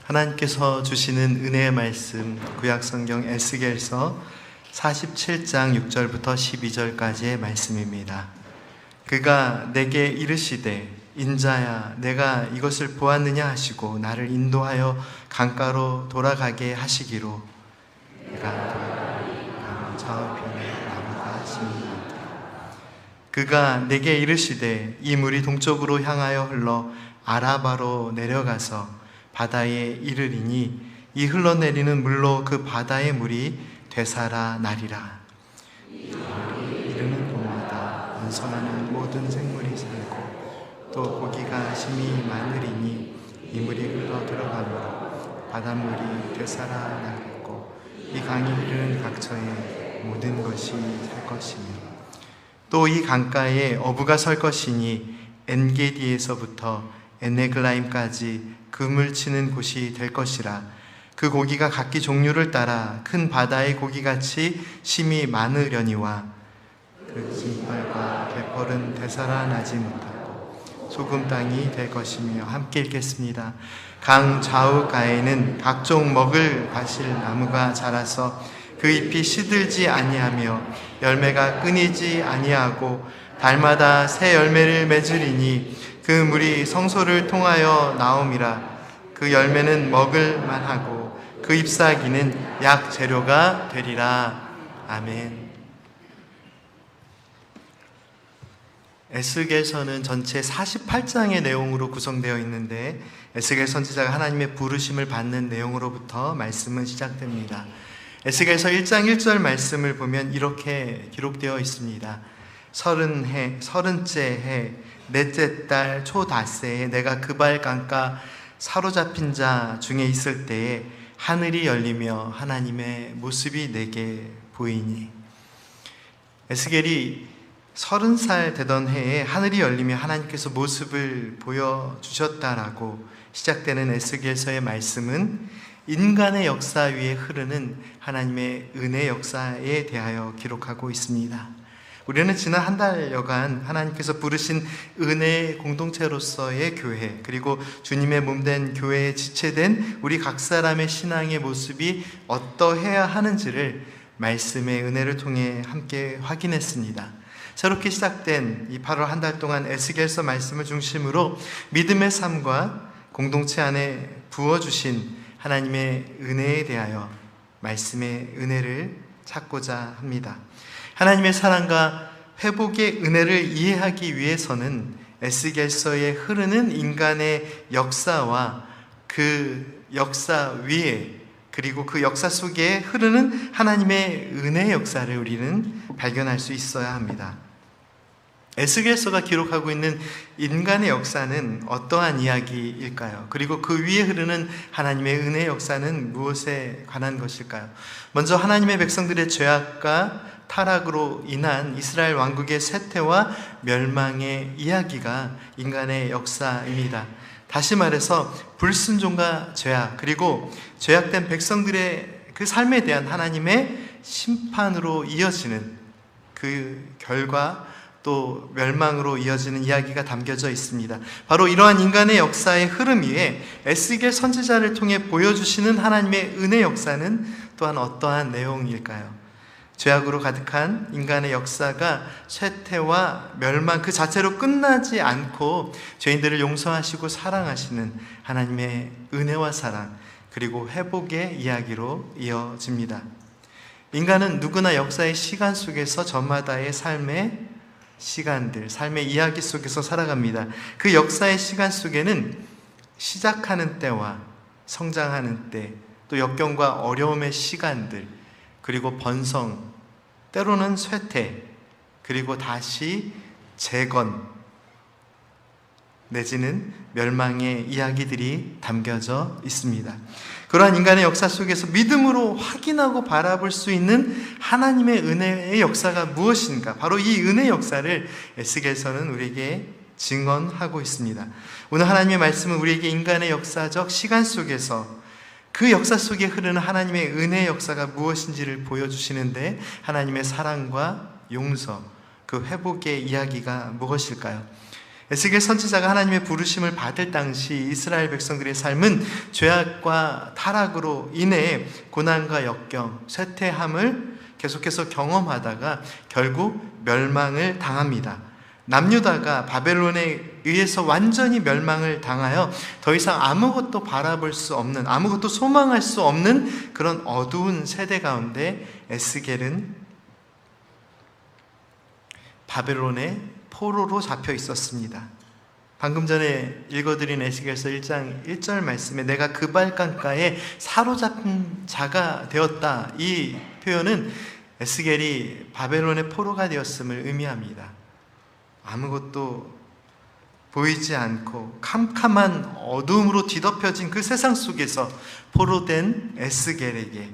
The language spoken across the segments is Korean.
하나님께서 주시는 은혜의 말씀, 구약성경 에스겔서 47장 6절부터 12절까지의 말씀입니다. 그가 내게 이르시되 인자야 내가 이것을 보았느냐 하시고 나를 인도하여 강가로 돌아가게 하시기로 내가 돌아가니 강 좌우편에 나무가 심이 많더라. 그가 내게 이르시되 이 물이 동쪽으로 향하여 흘러 아라바로 내려가서 바다에 이르리니 이 흘러내리는 물로 그 바다의 물이 되살아 나리라. 이 물이 이르는 곳마다 번성하는 모든 생물이 살고 또 고기가 심히 많으리니 이 물이 흘러 들어가므로 바닷물이 되살아 나겠고 이 강이 이르는 각처에 모든 것이 살 것이며 또 이 강가에 어부가 설 것이니 엔게디에서부터 엔네글라임까지 금을 치는 곳이 될 것이라. 그 고기가 각기 종류를 따라 큰 바다의 고기같이 심이 많으려니와 그 진펄과 개펄은 되살아나지 못하고 소금 땅이 될 것이며. 함께 읽겠습니다. 강 좌우가에는 각종 먹을 바실 나무가 자라서 그 잎이 시들지 아니하며 열매가 끊이지 아니하고 달마다 새 열매를 맺으리니 그 물이 성소를 통하여 나옴이라. 그 열매는 먹을 만하고 그 잎사귀는 약 재료가 되리라. 아멘. 에스겔서는 전체 48장의 내용으로 구성되어 있는데 에스겔 선지자가 하나님의 부르심을 받는 내용으로부터 말씀은 시작됩니다. 에스겔서 1장 1절 말씀을 보면 이렇게 기록되어 있습니다. 30째 해 넷째 달 초닷새에 내가 그발 강가 사로잡힌 자 중에 있을 때에 하늘이 열리며 하나님의 모습이 내게 보이니. 에스겔이 30살 되던 해에 하늘이 열리며 하나님께서 모습을 보여주셨다라고 시작되는 에스겔서의 말씀은 인간의 역사 위에 흐르는 하나님의 은혜 역사에 대하여 기록하고 있습니다. 우리는 지난 한 달여간 하나님께서 부르신 은혜의 공동체로서의 교회, 그리고 주님의 몸된 교회에 지체된 우리 각 사람의 신앙의 모습이 어떠해야 하는지를 말씀의 은혜를 통해 함께 확인했습니다. 새롭게 시작된 이 8월 한 달 동안 에스겔서 말씀을 중심으로 믿음의 삶과 공동체 안에 부어주신 하나님의 은혜에 대하여 말씀의 은혜를 찾고자 합니다. 하나님의 사랑과 회복의 은혜를 이해하기 위해서는 에스겔서에 흐르는 인간의 역사와 그 역사 위에, 그리고 그 역사 속에 흐르는 하나님의 은혜의 역사를 우리는 발견할 수 있어야 합니다. 에스겔서가 기록하고 있는 인간의 역사는 어떠한 이야기일까요? 그리고 그 위에 흐르는 하나님의 은혜의 역사는 무엇에 관한 것일까요? 먼저 하나님의 백성들의 죄악과 타락으로 인한 이스라엘 왕국의 쇠퇴와 멸망의 이야기가 인간의 역사입니다. 다시 말해서 불순종과 죄악, 그리고 죄악된 백성들의 그 삶에 대한 하나님의 심판으로 이어지는 그 결과, 또 멸망으로 이어지는 이야기가 담겨져 있습니다. 바로 이러한 인간의 역사의 흐름 위에 에스겔 선지자를 통해 보여주시는 하나님의 은혜 역사는 또한 어떠한 내용일까요? 죄악으로 가득한 인간의 역사가 쇠퇴와 멸망 그 자체로 끝나지 않고 죄인들을 용서하시고 사랑하시는 하나님의 은혜와 사랑, 그리고 회복의 이야기로 이어집니다. 인간은 누구나 역사의 시간 속에서 저마다의 삶의 시간들, 삶의 이야기 속에서 살아갑니다. 그 역사의 시간 속에는 시작하는 때와 성장하는 때, 또 역경과 어려움의 시간들, 그리고 번성, 때로는 쇠퇴, 그리고 다시 재건 내지는 멸망의 이야기들이 담겨져 있습니다. 그러한 인간의 역사 속에서 믿음으로 확인하고 바라볼 수 있는 하나님의 은혜의 역사가 무엇인가? 바로 이 은혜의 역사를 에스겔서는 우리에게 증언하고 있습니다. 오늘 하나님의 말씀은 우리에게 인간의 역사적 시간 속에서 그 역사 속에 흐르는 하나님의 은혜의 역사가 무엇인지를 보여주시는데, 하나님의 사랑과 용서, 그 회복의 이야기가 무엇일까요? 에스겔 선지자가 하나님의 부르심을 받을 당시 이스라엘 백성들의 삶은 죄악과 타락으로 인해 고난과 역경, 쇠퇴함을 계속해서 경험하다가 결국 멸망을 당합니다. 남유다가 바벨론에 의해서 완전히 멸망을 당하여 더 이상 아무것도 바라볼 수 없는, 아무것도 소망할 수 없는 그런 어두운 세대 가운데 에스겔은 바벨론의 포로로 잡혀 있었습니다. 방금 전에 읽어드린 에스겔서 1장 1절 말씀에 내가 그발강가에 사로잡힌 자가 되었다, 이 표현은 에스겔이 바벨론의 포로가 되었음을 의미합니다. 아무것도 보이지 않고 캄캄한 어두움으로 뒤덮여진 그 세상 속에서 포로된 에스겔에게,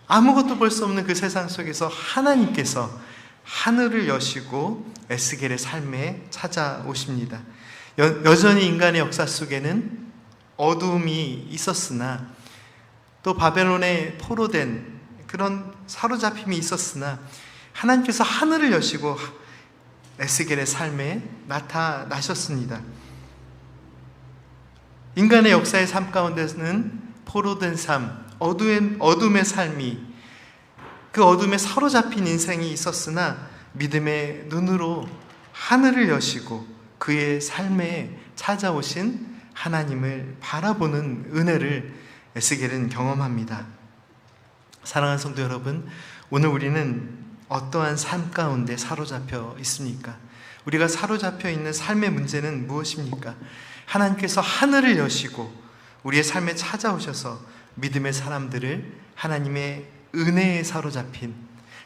아무것도 볼 수 없는 그 세상 속에서 하나님께서 하늘을 여시고 에스겔의 삶에 찾아오십니다. 여전히 인간의 역사 속에는 어두움이 있었으나, 또 바벨론에 포로된 그런 사로잡힘이 있었으나 하나님께서 하늘을 여시고 에스겔의 삶에 나타나셨습니다. 인간의 역사의 삶 가운데서는 포로된 삶, 어둠의 삶이, 그 어둠에 사로잡힌 인생이 있었으나 믿음의 눈으로 하늘을 여시고 그의 삶에 찾아오신 하나님을 바라보는 은혜를 에스겔은 경험합니다. 사랑하는 성도 여러분, 오늘 우리는 어떠한 삶 가운데 사로잡혀 있습니까? 우리가 사로잡혀 있는 삶의 문제는 무엇입니까? 하나님께서 하늘을 여시고 우리의 삶에 찾아오셔서 믿음의 사람들을 하나님의 은혜에 사로잡힌,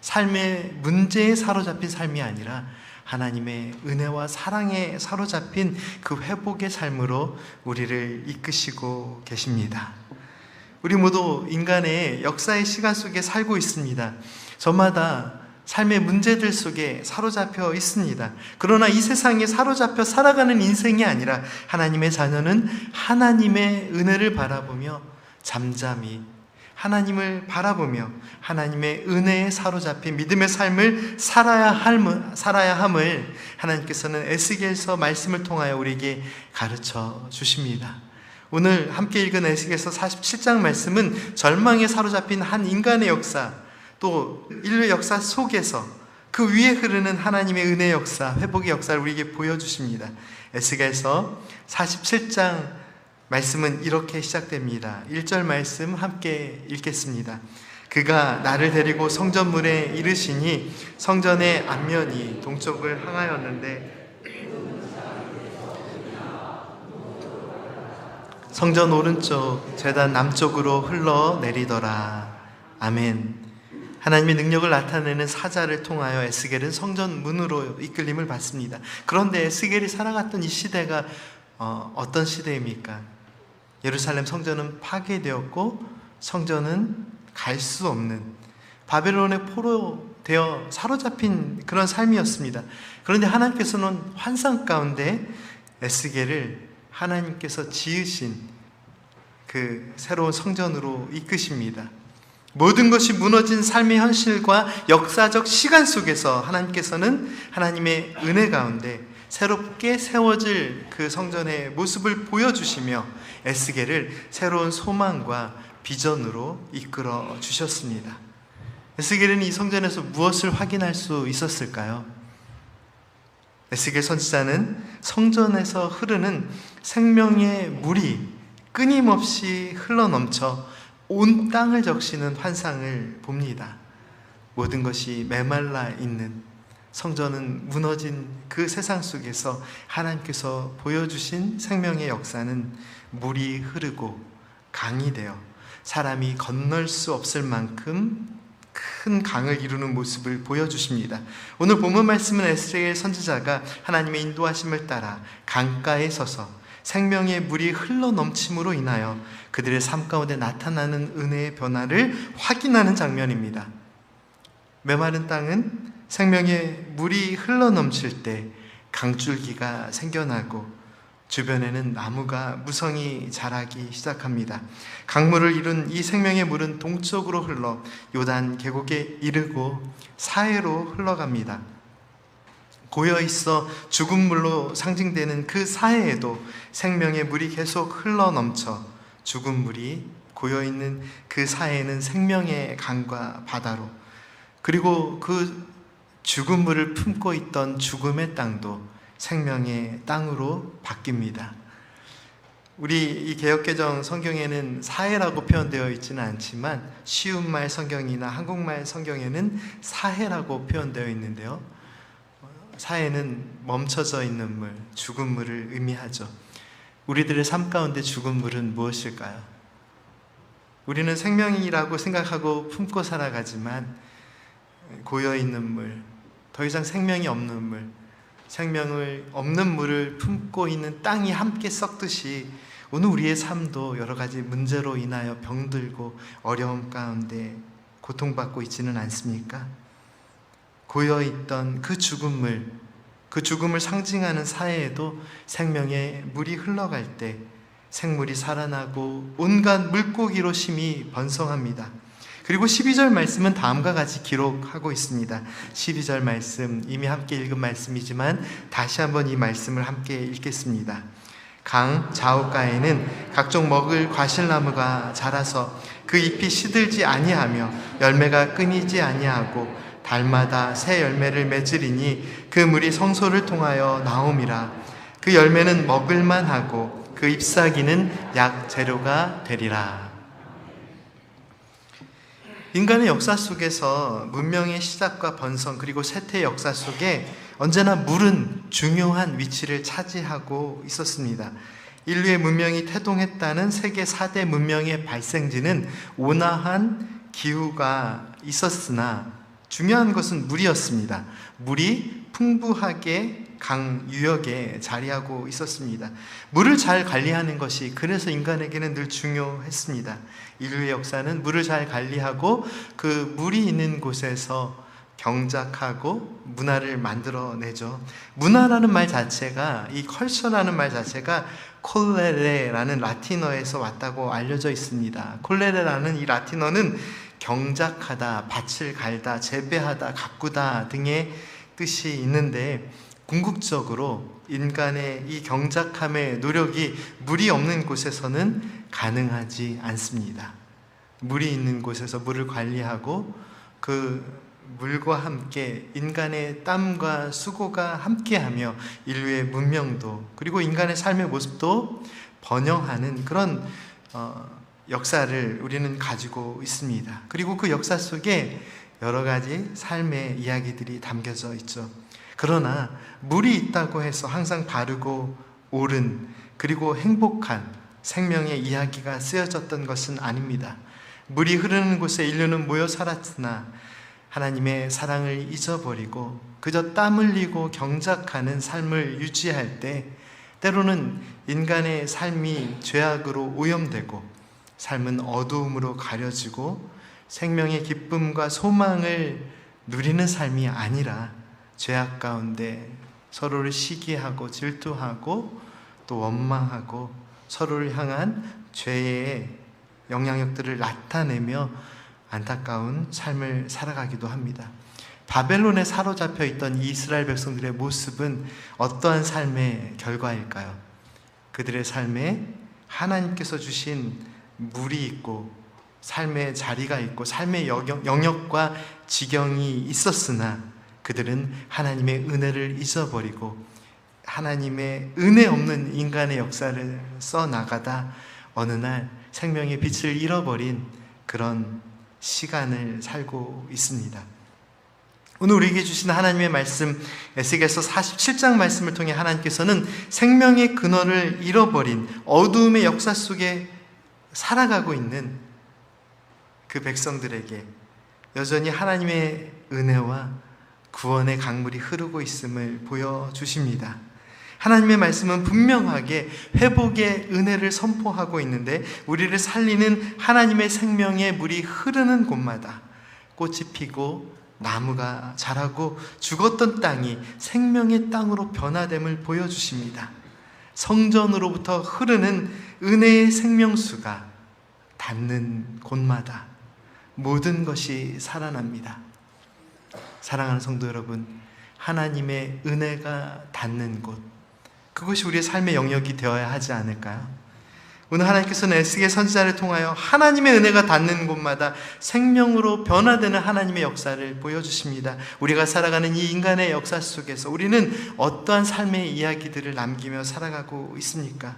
삶의 문제에 사로잡힌 삶이 아니라 하나님의 은혜와 사랑에 사로잡힌 그 회복의 삶으로 우리를 이끄시고 계십니다. 우리 모두 인간의 역사의 시간 속에 살고 있습니다. 저마다 삶의 문제들 속에 사로잡혀 있습니다. 그러나 이 세상에 사로잡혀 살아가는 인생이 아니라 하나님의 자녀는 하나님의 은혜를 바라보며 잠잠히 하나님을 바라보며 하나님의 은혜에 사로잡힌 믿음의 삶을 살아야 함을 하나님께서는 에스겔서 말씀을 통하여 우리에게 가르쳐 주십니다. 오늘 함께 읽은 에스겔서 47장 말씀은 절망에 사로잡힌 한 인간의 역사, 또 인류의 역사 속에서 그 위에 흐르는 하나님의 은혜의 역사, 회복의 역사를 우리에게 보여주십니다. 에스겔서 47장 말씀은 이렇게 시작됩니다. 1절 말씀 함께 읽겠습니다. 그가 나를 데리고 성전문에 이르시니 성전의 앞면이 동쪽을 향하였는데 성전 오른쪽 제단 남쪽으로 흘러내리더라. 아멘. 하나님의 능력을 나타내는 사자를 통하여 에스겔은 성전 문으로 이끌림을 받습니다. 그런데 에스겔이 살아갔던 이 시대가 어떤 시대입니까? 예루살렘 성전은 파괴되었고 성전은 갈 수 없는 바벨론의 포로 되어 사로잡힌 그런 삶이었습니다. 그런데 하나님께서는 환상 가운데 에스겔을 하나님께서 지으신 그 새로운 성전으로 이끄십니다. 모든 것이 무너진 삶의 현실과 역사적 시간 속에서 하나님께서는 하나님의 은혜 가운데 새롭게 세워질 그 성전의 모습을 보여주시며 에스겔을 새로운 소망과 비전으로 이끌어 주셨습니다. 에스겔은 이 성전에서 무엇을 확인할 수 있었을까요? 에스겔 선지자는 성전에서 흐르는 생명의 물이 끊임없이 흘러넘쳐 온 땅을 적시는 환상을 봅니다. 모든 것이 메말라 있는, 성전은 무너진 그 세상 속에서 하나님께서 보여주신 생명의 역사는 물이 흐르고 강이 되어 사람이 건널 수 없을 만큼 큰 강을 이루는 모습을 보여주십니다. 오늘 본문 말씀은 에스겔 선지자가 하나님의 인도하심을 따라 강가에 서서 생명의 물이 흘러넘침으로 인하여 그들의 삶 가운데 나타나는 은혜의 변화를 확인하는 장면입니다. 메마른 땅은 생명의 물이 흘러넘칠 때 강줄기가 생겨나고 주변에는 나무가 무성히 자라기 시작합니다. 강물을 이룬 이 생명의 물은 동쪽으로 흘러 요단 계곡에 이르고 사해로 흘러갑니다. 고여있어 죽은 물로 상징되는 그 사해에도 생명의 물이 계속 흘러넘쳐 죽은 물이 고여있는 그 사해에는 생명의 강과 바다로, 그리고 그 죽은 물을 품고 있던 죽음의 땅도 생명의 땅으로 바뀝니다. 우리 이 개역개정 성경에는 사해라고 표현되어 있지는 않지만 쉬운말 성경이나 한국말 성경에는 사해라고 표현되어 있는데요, 사해는 멈춰져 있는 물, 죽은 물을 의미하죠. 우리들의 삶 가운데 죽은 물은 무엇일까요? 우리는 생명이라고 생각하고 품고 살아가지만 고여있는 물, 더 이상 생명이 없는 물, 생명을 없는 물을 품고 있는 땅이 함께 썩듯이 오늘 우리의 삶도 여러 가지 문제로 인하여 병들고 어려움 가운데 고통받고 있지는 않습니까? 고여있던 그 죽은 물, 그 죽음을 상징하는 사해에도 생명의 물이 흘러갈 때 생물이 살아나고 온갖 물고기로 심히 번성합니다. 그리고 12절 말씀은 다음과 같이 기록하고 있습니다. 12절 말씀, 이미 함께 읽은 말씀이지만 다시 한번 이 말씀을 함께 읽겠습니다. 강 좌우가에는 각종 먹을 과실나무가 자라서 그 잎이 시들지 아니하며 열매가 끊이지 아니하고 달마다 새 열매를 맺으리니 그 물이 성소를 통하여 나옴이라. 그 열매는 먹을만하고 그 잎사귀는 약 재료가 되리라. 인간의 역사 속에서 문명의 시작과 번성 그리고 쇠퇴의 역사 속에 언제나 물은 중요한 위치를 차지하고 있었습니다. 인류의 문명이 태동했다는 세계 4대 문명의 발생지는 온화한 기후가 있었으나 중요한 것은 물이었습니다. 물이 풍부하게 강 유역에 자리하고 있었습니다. 물을 잘 관리하는 것이 그래서 인간에게는 늘 중요했습니다. 인류의 역사는 물을 잘 관리하고 그 물이 있는 곳에서 경작하고 문화를 만들어내죠. 문화라는 말 자체가, 이 컬처라는 말 자체가 콜레레라는 라틴어에서 왔다고 알려져 있습니다. 콜레레라는 이 라틴어는 경작하다, 밭을 갈다, 재배하다, 가꾸다 등의 뜻이 있는데 궁극적으로 인간의 이 경작함의 노력이 물이 없는 곳에서는 가능하지 않습니다. 물이 있는 곳에서 물을 관리하고 그 물과 함께 인간의 땀과 수고가 함께하며 인류의 문명도 그리고 인간의 삶의 모습도 번영하는 그런 역사를 우리는 가지고 있습니다. 그리고 그 역사 속에 여러 가지 삶의 이야기들이 담겨져 있죠. 그러나 물이 있다고 해서 항상 바르고 옳은 그리고 행복한 생명의 이야기가 쓰여졌던 것은 아닙니다. 물이 흐르는 곳에 인류는 모여 살았으나 하나님의 사랑을 잊어버리고 그저 땀 흘리고 경작하는 삶을 유지할 때 때로는 인간의 삶이 죄악으로 오염되고 삶은 어두움으로 가려지고 생명의 기쁨과 소망을 누리는 삶이 아니라 죄악 가운데 서로를 시기하고 질투하고 또 원망하고 서로를 향한 죄의 영향력들을 나타내며 안타까운 삶을 살아가기도 합니다. 바벨론에 사로잡혀 있던 이스라엘 백성들의 모습은 어떠한 삶의 결과일까요? 그들의 삶에 하나님께서 주신 물이 있고 삶의 자리가 있고 삶의 영역과 지경이 있었으나 그들은 하나님의 은혜를 잊어버리고 하나님의 은혜 없는 인간의 역사를 써나가다 어느 날 생명의 빛을 잃어버린 그런 시간을 살고 있습니다. 오늘 우리에게 주신 하나님의 말씀, 에스겔서 47장 말씀을 통해 하나님께서는 생명의 근원을 잃어버린 어두움의 역사 속에 살아가고 있는 그 백성들에게 여전히 하나님의 은혜와 구원의 강물이 흐르고 있음을 보여주십니다. 하나님의 말씀은 분명하게 회복의 은혜를 선포하고 있는데 우리를 살리는 하나님의 생명의 물이 흐르는 곳마다 꽃이 피고 나무가 자라고 죽었던 땅이 생명의 땅으로 변화됨을 보여주십니다. 성전으로부터 흐르는 은혜의 생명수가 닿는 곳마다 모든 것이 살아납니다. 사랑하는 성도 여러분, 하나님의 은혜가 닿는 곳, 그것이 우리의 삶의 영역이 되어야 하지 않을까요? 오늘 하나님께서는 에스겔 선지자를 통하여 하나님의 은혜가 닿는 곳마다 생명으로 변화되는 하나님의 역사를 보여주십니다. 우리가 살아가는 이 인간의 역사 속에서 우리는 어떠한 삶의 이야기들을 남기며 살아가고 있습니까?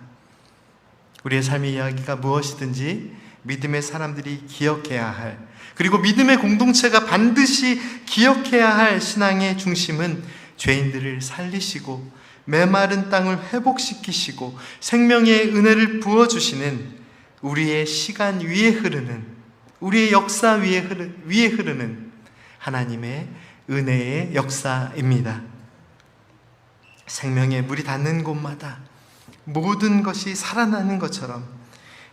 우리의 삶의 이야기가 무엇이든지 믿음의 사람들이 기억해야 할, 그리고 믿음의 공동체가 반드시 기억해야 할 신앙의 중심은 죄인들을 살리시고 메마른 땅을 회복시키시고 생명의 은혜를 부어주시는 우리의 시간 위에 흐르는, 우리의 역사 위에 흐르는 하나님의 은혜의 역사입니다. 생명의 물이 닿는 곳마다 모든 것이 살아나는 것처럼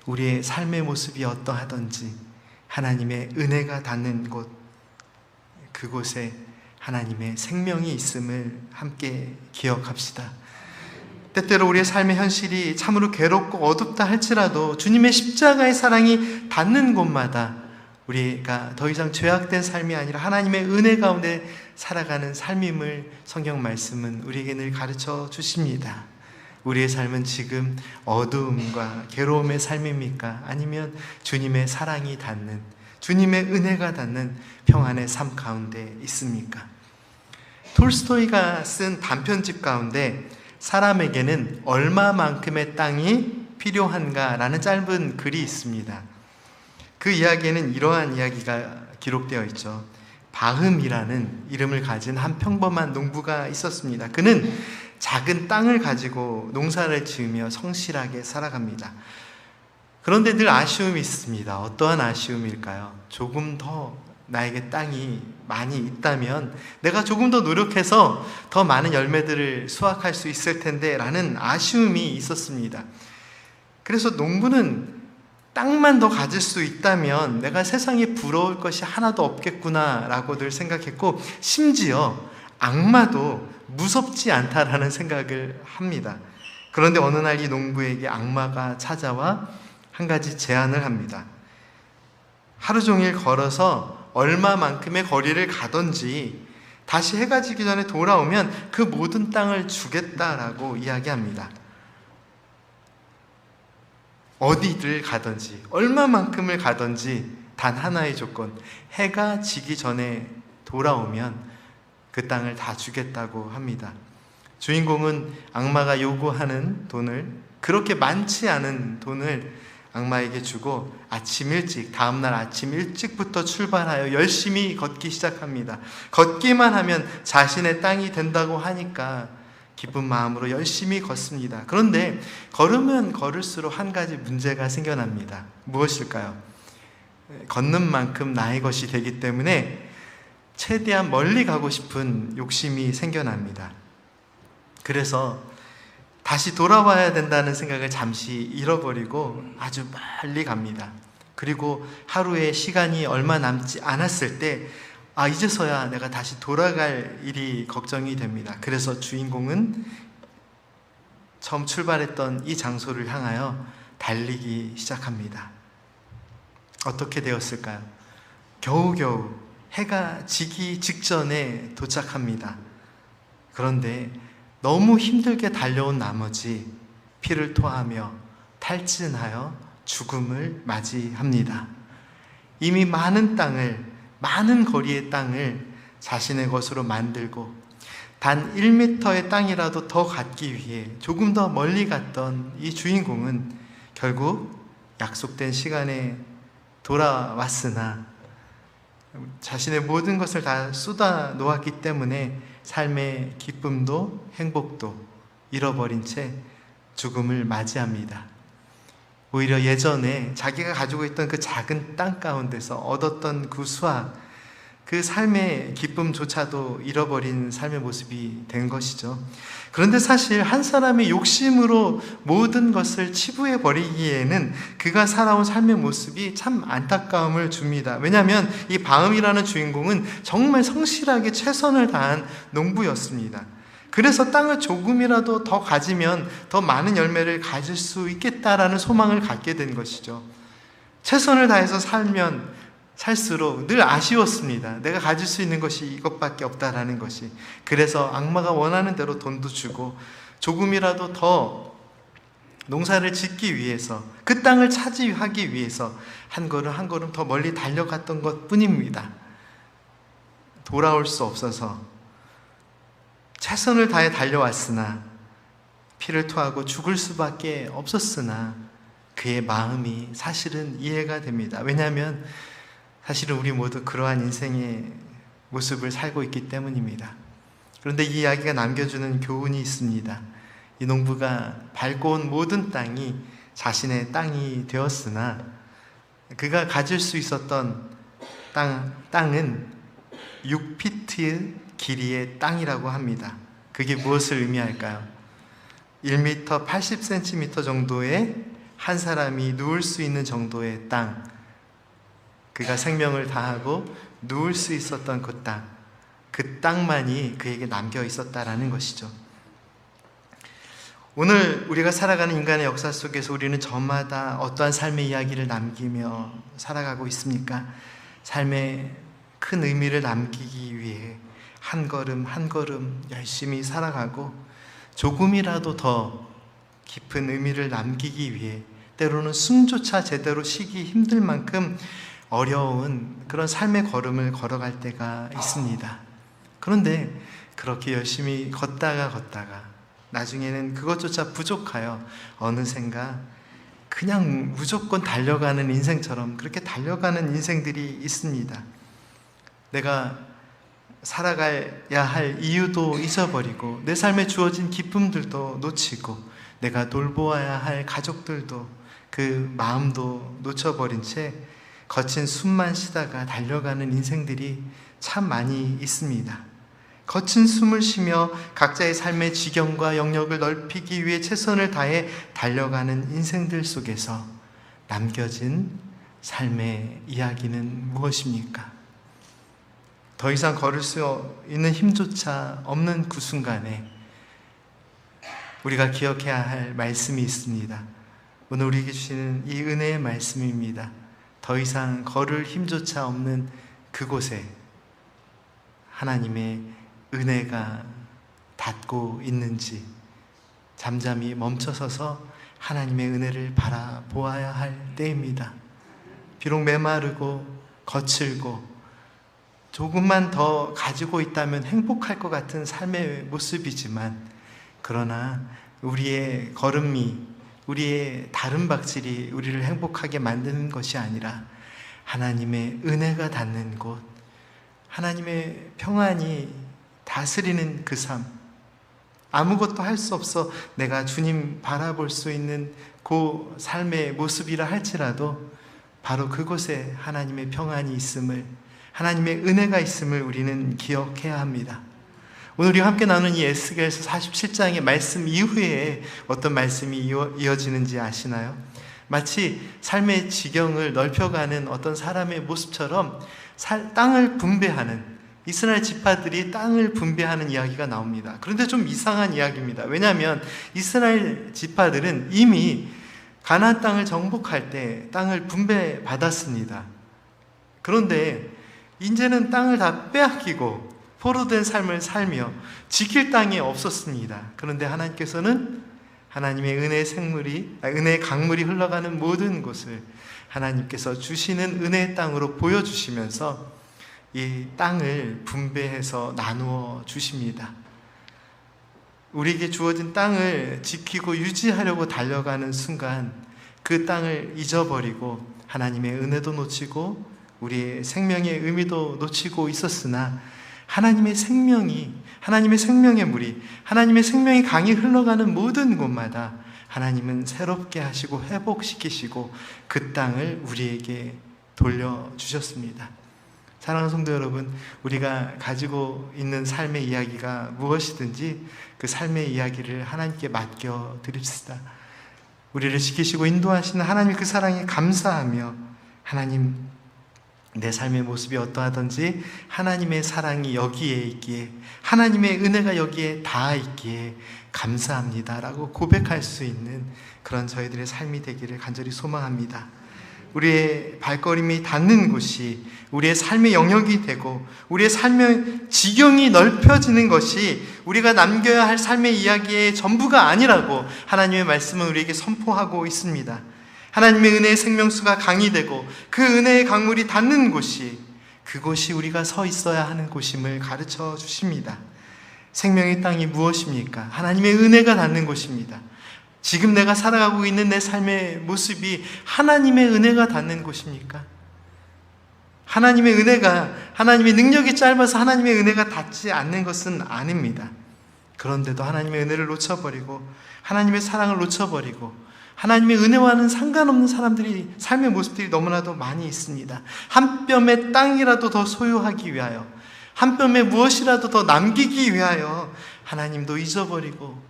우리의 삶의 모습이 어떠하든지 하나님의 은혜가 닿는 곳, 그곳에 하나님의 생명이 있음을 함께 기억합시다. 때때로 우리의 삶의 현실이 참으로 괴롭고 어둡다 할지라도 주님의 십자가의 사랑이 닿는 곳마다 우리가 더 이상 죄악된 삶이 아니라 하나님의 은혜 가운데 살아가는 삶임을 성경 말씀은 우리에게 늘 가르쳐 주십니다. 우리의 삶은 지금 어두움과 괴로움의 삶입니까? 아니면 주님의 사랑이 닿는, 주님의 은혜가 닿는 평안의 삶 가운데 있습니까? 톨스토이가 쓴 단편집 가운데 사람에게는 얼마만큼의 땅이 필요한가라는 짧은 글이 있습니다. 그 이야기에는 이러한 이야기가 기록되어 있죠. 바흠이라는 이름을 가진 한 평범한 농부가 있었습니다. 그는 작은 땅을 가지고 농사를 지으며 성실하게 살아갑니다. 그런데 늘 아쉬움이 있습니다. 어떠한 아쉬움일까요? 조금 더 나에게 땅이 많이 있다면 내가 조금 더 노력해서 더 많은 열매들을 수확할 수 있을 텐데 라는 아쉬움이 있었습니다. 그래서 농부는 땅만 더 가질 수 있다면 내가 세상에 부러울 것이 하나도 없겠구나 라고 늘 생각했고, 심지어 악마도 무섭지 않다라는 생각을 합니다. 그런데 어느 날 이 농부에게 악마가 찾아와 한 가지 제안을 합니다. 하루 종일 걸어서 얼마만큼의 거리를 가든지 다시 해가 지기 전에 돌아오면 그 모든 땅을 주겠다라고 이야기합니다. 어디를 가든지 얼마만큼을 가든지 단 하나의 조건, 해가 지기 전에 돌아오면 그 땅을 다 주겠다고 합니다. 주인공은 악마가 요구하는 돈을, 그렇게 많지 않은 돈을 악마에게 주고 아침 일찍, 다음날 아침 일찍부터 출발하여 열심히 걷기 시작합니다. 걷기만 하면 자신의 땅이 된다고 하니까 기쁜 마음으로 열심히 걷습니다. 그런데 걸으면 걸을수록 한 가지 문제가 생겨납니다. 무엇일까요? 걷는 만큼 나의 것이 되기 때문에 최대한 멀리 가고 싶은 욕심이 생겨납니다. 그래서 다시 돌아와야 된다는 생각을 잠시 잃어버리고 아주 빨리 갑니다. 그리고 하루의 시간이 얼마 남지 않았을 때 이제서야 내가 다시 돌아갈 일이 걱정이 됩니다. 그래서 주인공은 처음 출발했던 이 장소를 향하여 달리기 시작합니다. 어떻게 되었을까요? 겨우겨우 해가 지기 직전에 도착합니다. 그런데 너무 힘들게 달려온 나머지 피를 토하며 탈진하여 죽음을 맞이합니다. 이미 많은 땅을, 많은 거리의 땅을 자신의 것으로 만들고 단 1m의 땅이라도 더 갖기 위해 조금 더 멀리 갔던 이 주인공은 결국 약속된 시간에 돌아왔으나 자신의 모든 것을 다 쏟아 놓았기 때문에 삶의 기쁨도 행복도 잃어버린 채 죽음을 맞이합니다. 오히려 예전에 자기가 가지고 있던 그 작은 땅 가운데서 얻었던 그 수확, 그 삶의 기쁨조차도 잃어버린 삶의 모습이 된 것이죠. 그런데 사실 한 사람의 욕심으로 모든 것을 치부해 버리기에는 그가 살아온 삶의 모습이 참 안타까움을 줍니다. 왜냐하면 이 바음이라는 주인공은 정말 성실하게 최선을 다한 농부였습니다. 그래서 땅을 조금이라도 더 가지면 더 많은 열매를 가질 수 있겠다라는 소망을 갖게 된 것이죠. 최선을 다해서 살면 살수록 늘 아쉬웠습니다. 내가 가질 수 있는 것이 이것밖에 없다라는 것이. 그래서 악마가 원하는 대로 돈도 주고 조금이라도 더 농사를 짓기 위해서, 그 땅을 차지하기 위해서 한 걸음 한 걸음 더 멀리 달려갔던 것 뿐입니다. 돌아올 수 없어서 최선을 다해 달려왔으나 피를 토하고 죽을 수밖에 없었으나 그의 마음이 사실은 이해가 됩니다. 왜냐하면 사실은 우리 모두 그러한 인생의 모습을 살고 있기 때문입니다. 그런데 이 이야기가 남겨주는 교훈이 있습니다. 이 농부가 밟고 온 모든 땅이 자신의 땅이 되었으나 그가 가질 수 있었던 땅은 6피트 길이의 땅이라고 합니다. 그게 무엇을 의미할까요? 1m 80cm 정도의 한 사람이 누울 수 있는 정도의 땅, 그가 생명을 다하고 누울 수 있었던 그 땅, 그 땅만이 그에게 남겨 있었다라는 것이죠. 오늘 우리가 살아가는 인간의 역사 속에서 우리는 저마다 어떠한 삶의 이야기를 남기며 살아가고 있습니까? 삶의 큰 의미를 남기기 위해 한 걸음 한 걸음 열심히 살아가고 조금이라도 더 깊은 의미를 남기기 위해 때로는 숨조차 제대로 쉬기 힘들 만큼 어려운 그런 삶의 걸음을 걸어갈 때가 있습니다. 그런데 그렇게 열심히 걷다가 나중에는 그것조차 부족하여 어느샌가 그냥 무조건 달려가는 인생처럼 그렇게 달려가는 인생들이 있습니다. 내가 살아가야 할 이유도 잊어버리고 내 삶에 주어진 기쁨들도 놓치고 내가 돌보아야 할 가족들도 그 마음도 놓쳐버린 채 거친 숨만 쉬다가 달려가는 인생들이 참 많이 있습니다. 거친 숨을 쉬며 각자의 삶의 지경과 영역을 넓히기 위해 최선을 다해 달려가는 인생들 속에서 남겨진 삶의 이야기는 무엇입니까? 더 이상 걸을 수 있는 힘조차 없는 그 순간에 우리가 기억해야 할 말씀이 있습니다. 오늘 우리에게 주시는 이 은혜의 말씀입니다. 더 이상 걸을 힘조차 없는 그곳에 하나님의 은혜가 닿고 있는지 잠잠히 멈춰서서 하나님의 은혜를 바라보아야 할 때입니다. 비록 메마르고 거칠고 조금만 더 가지고 있다면 행복할 것 같은 삶의 모습이지만, 그러나 우리의 걸음이, 우리의 다른 박질이 우리를 행복하게 만드는 것이 아니라 하나님의 은혜가 닿는 곳, 하나님의 평안이 다스리는 그 삶, 아무것도 할 수 없어 내가 주님 바라볼 수 있는 그 삶의 모습이라 할지라도 바로 그곳에 하나님의 평안이 있음을, 하나님의 은혜가 있음을 우리는 기억해야 합니다. 오늘 우리가 함께 나누는 이 에스겔서 47장의 말씀 이후에 어떤 말씀이 이어지는지 아시나요? 마치 삶의 지경을 넓혀가는 어떤 사람의 모습처럼 땅을 분배하는, 이스라엘 지파들이 땅을 분배하는 이야기가 나옵니다. 그런데 좀 이상한 이야기입니다. 왜냐하면 이스라엘 지파들은 이미 가나안 땅을 정복할 때 땅을 분배받았습니다. 그런데 이제는 땅을 다 빼앗기고 포로된 삶을 살며 지킬 땅이 없었습니다. 그런데 하나님께서는 하나님의 은혜의 강물이 흘러가는 모든 곳을 하나님께서 주시는 은혜의 땅으로 보여주시면서 이 땅을 분배해서 나누어 주십니다. 우리에게 주어진 땅을 지키고 유지하려고 달려가는 순간 그 땅을 잊어버리고 하나님의 은혜도 놓치고 우리의 생명의 의미도 놓치고 있었으나 하나님의 생명의 물이, 하나님의 생명의 강이 흘러가는 모든 곳마다 하나님은 새롭게 하시고 회복시키시고 그 땅을 우리에게 돌려주셨습니다. 사랑하는 성도 여러분, 우리가 가지고 있는 삶의 이야기가 무엇이든지 그 삶의 이야기를 하나님께 맡겨드립시다. 우리를 지키시고 인도하시는 하나님 그 사랑에 감사하며, 하나님 내 삶의 모습이 어떠하든지 하나님의 사랑이 여기에 있기에, 하나님의 은혜가 여기에 닿아 있기에 감사합니다 라고 고백할 수 있는 그런 저희들의 삶이 되기를 간절히 소망합니다. 우리의 발걸음이 닿는 곳이 우리의 삶의 영역이 되고 우리의 삶의 지경이 넓혀지는 것이 우리가 남겨야 할 삶의 이야기의 전부가 아니라고 하나님의 말씀은 우리에게 선포하고 있습니다. 하나님의 은혜의 생명수가 강이 되고 그 은혜의 강물이 닿는 곳이 그곳이 우리가 서 있어야 하는 곳임을 가르쳐 주십니다. 생명의 땅이 무엇입니까? 하나님의 은혜가 닿는 곳입니다. 지금 내가 살아가고 있는 내 삶의 모습이 하나님의 은혜가 닿는 곳입니까? 하나님의 은혜가, 하나님의 능력이 짧아서 하나님의 은혜가 닿지 않는 것은 아닙니다. 그런데도 하나님의 은혜를 놓쳐버리고 하나님의 사랑을 놓쳐버리고 하나님의 은혜와는 상관없는 사람들이, 삶의 모습들이 너무나도 많이 있습니다. 한 뼘의 땅이라도 더 소유하기 위하여, 한 뼘의 무엇이라도 더 남기기 위하여 하나님도 잊어버리고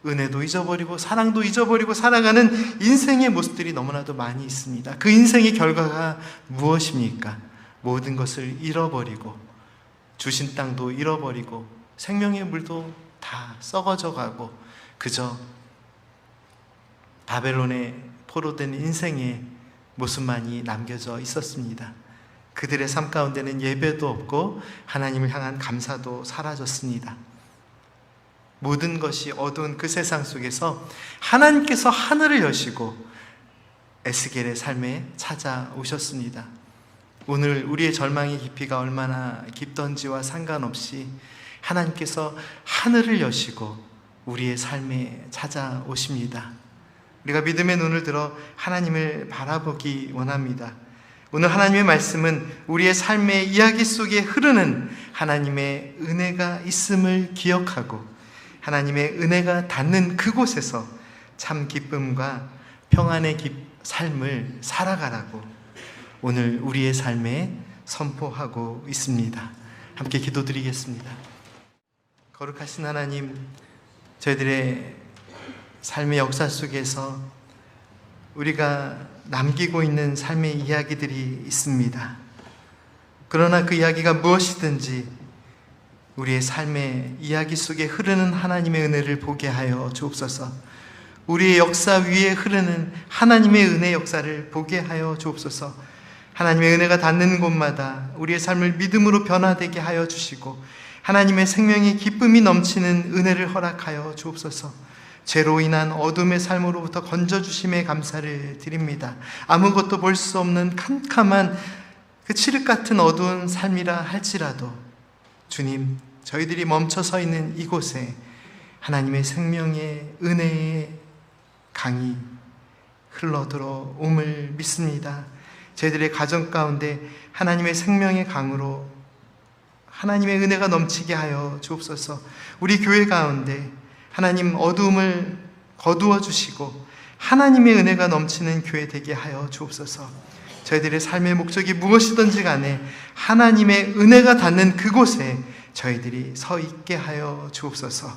은혜도 잊어버리고 사랑도 잊어버리고 살아가는 인생의 모습들이 너무나도 많이 있습니다. 그 인생의 결과가 무엇입니까? 모든 것을 잃어버리고 주신 땅도 잃어버리고 생명의 물도 다 썩어져 가고 그저 바벨론에 포로된 인생의 모습만이 남겨져 있었습니다. 그들의 삶 가운데는 예배도 없고 하나님을 향한 감사도 사라졌습니다. 모든 것이 어두운 그 세상 속에서 하나님께서 하늘을 여시고 에스겔의 삶에 찾아오셨습니다. 오늘 우리의 절망의 깊이가 얼마나 깊던지와 상관없이 하나님께서 하늘을 여시고 우리의 삶에 찾아오십니다. 우리가 믿음의 눈을 들어 하나님을 바라보기 원합니다. 오늘 하나님의 말씀은 우리의 삶의 이야기 속에 흐르는 하나님의 은혜가 있음을 기억하고 하나님의 은혜가 닿는 그곳에서 참 기쁨과 평안의 삶을 살아가라고 오늘 우리의 삶에 선포하고 있습니다. 함께 기도드리겠습니다. 거룩하신 하나님, 저희들의 삶의 역사 속에서 우리가 남기고 있는 삶의 이야기들이 있습니다. 그러나 그 이야기가 무엇이든지 우리의 삶의 이야기 속에 흐르는 하나님의 은혜를 보게 하여 주옵소서. 우리의 역사 위에 흐르는 하나님의 은혜 역사를 보게 하여 주옵소서. 하나님의 은혜가 닿는 곳마다 우리의 삶을 믿음으로 변화되게 하여 주시고 하나님의 생명의 기쁨이 넘치는 은혜를 허락하여 주옵소서. 죄로 인한 어둠의 삶으로부터 건져주심에 감사를 드립니다. 아무것도 볼 수 없는 캄캄한 그 칠흑 같은 어두운 삶이라 할지라도 주님, 저희들이 멈춰 서 있는 이곳에 하나님의 생명의 은혜의 강이 흘러들어 옴을 믿습니다. 저희들의 가정 가운데 하나님의 생명의 강으로 하나님의 은혜가 넘치게 하여 주옵소서. 우리 교회 가운데 하나님 어두움을 거두어 주시고 하나님의 은혜가 넘치는 교회 되게 하여 주옵소서. 저희들의 삶의 목적이 무엇이든지 간에 하나님의 은혜가 닿는 그곳에 저희들이 서 있게 하여 주옵소서.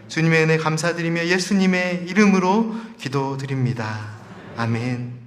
주님의 은혜 감사드리며 예수님의 이름으로 기도드립니다. 아멘.